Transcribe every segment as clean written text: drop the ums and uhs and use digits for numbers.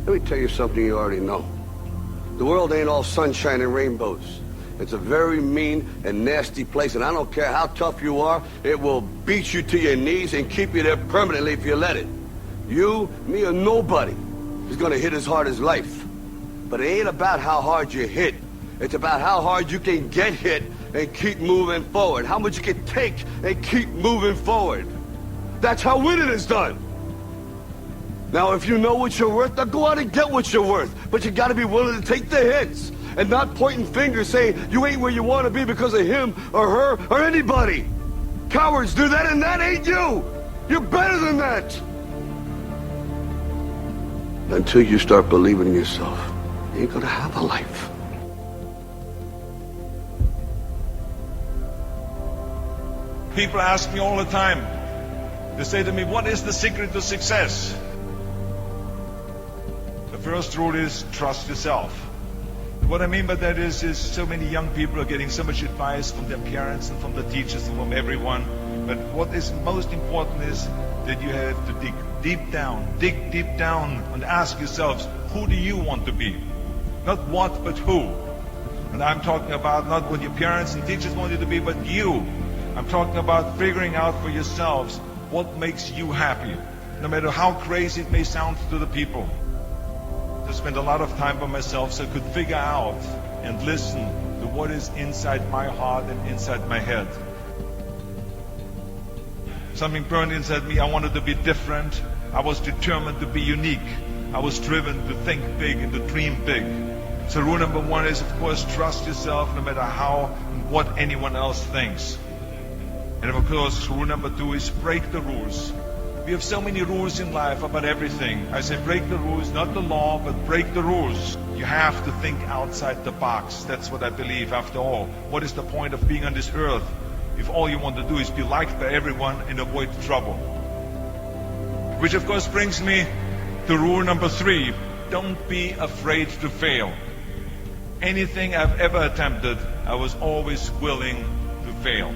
Let me tell you something you already know. The world ain't all sunshine and rainbows. It's a very mean and nasty place, and I don't care how tough you are, it will beat you to your knees and keep you there permanently if you let it. You, me, or nobody is gonna hit as hard as life. But it ain't about how hard you hit. It's about how hard you can get hit and keep moving forward. How much you can take and keep moving forward. That's how winning is done. Now, if you know what you're worth, now go out and get what you're worth. But you gotta be willing to take the hits and not pointing fingers saying you ain't where you want to be because of him or her or anybody. Cowards do that, and that ain't you. You're better than that. Until you start believing in yourself, you ain't gonna have a life. People ask me all the time, they say to me, what is the secret to success? The first rule is trust yourself. What I mean by that is so many young people are getting so much advice from their parents and from the teachers and from everyone. But what is most important is that you have to dig deep down and ask yourselves, who do you want to be? Not what, but who. And I'm talking about not what your parents and teachers want you to be, but you. I'm talking about figuring out for yourselves what makes you happy, no matter how crazy it may sound to the people. I spent a lot of time by myself so I could figure out and listen to what is inside my heart and inside my head. Something burned inside me. I wanted to be different. I was determined to be unique. I was driven to think big and to dream big. So rule number one is, of course, trust yourself no matter how and what anyone else thinks. And of course, rule number two is break the rules. We have so many rules in life about everything. I say break the rules, not the law, but break the rules. You have to think outside the box. That's what I believe. After all, what is the point of being on this earth if all you want to do is be liked by everyone and avoid trouble? Which of course brings me to rule number three. Don't be afraid to fail. Anything I've ever attempted, I was always willing to fail.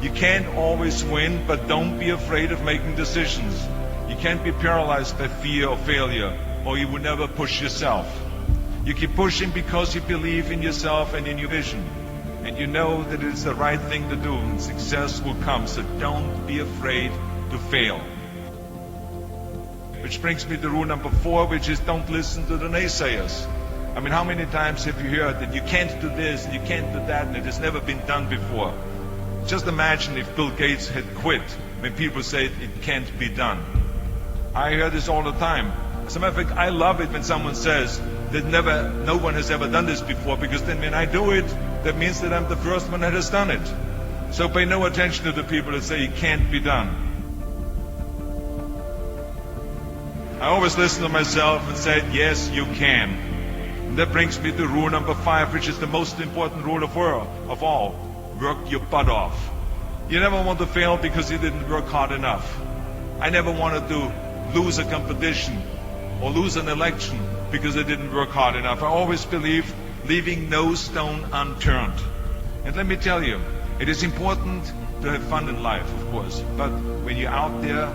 You can't always win, but don't be afraid of making decisions. You can't be paralyzed by fear of failure, or you will never push yourself. You keep pushing because you believe in yourself and in your vision. And you know that it is the right thing to do, and success will come. So don't be afraid to fail. Which brings me to rule number four, which is don't listen to the naysayers. I mean, how many times have you heard that you can't do this, and you can't do that, and it has never been done before? Just imagine if Bill Gates had quit when people said it can't be done. I hear this all the time. As a matter of fact, I love it when someone says that no one has ever done this before, because then when I do it, that means that I'm the first one that has done it. So pay no attention to the people that say it can't be done. I always listen to myself and say, yes, you can. And that brings me to rule number five, which is the most important rule of all. Work your butt off. You never want to fail because you didn't work hard enough. I never wanted to lose a competition or lose an election because I didn't work hard enough. I always believed leaving no stone unturned. And let me tell you, it is important to have fun in life, of course. But when you're out there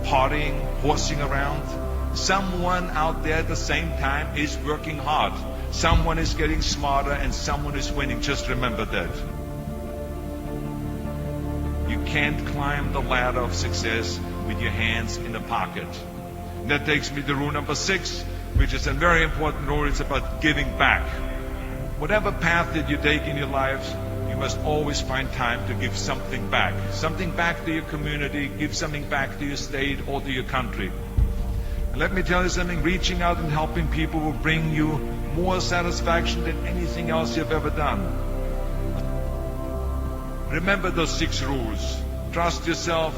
partying, horsing around, someone out there at the same time is working hard. Someone is getting smarter and someone is winning. Just remember that. You can't climb the ladder of success with your hands in the pocket. And that takes me to rule number six, which is a very important rule. It's about giving back. Whatever path that you take in your lives, you must always find time to give something back. Something back to your community, give something back to your state or to your country. And let me tell you something, reaching out and helping people will bring you more satisfaction than anything else you've ever done. Remember those 6 rules. Trust yourself,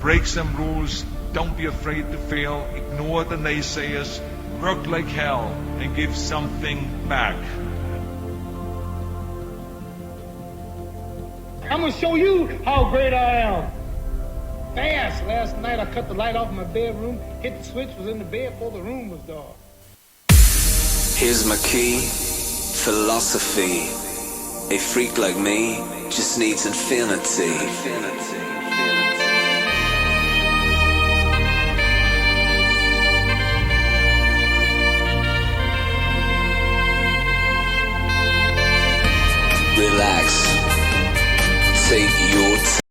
break some rules, don't be afraid to fail, ignore the naysayers, work like hell, and give something back. I'm gonna show you how great I am. Fast. Last night I cut the light off in my bedroom, hit the switch, was in the bed before the room was dark. Here's my key, philosophy. A freak like me just needs infinity. relax. Take your time.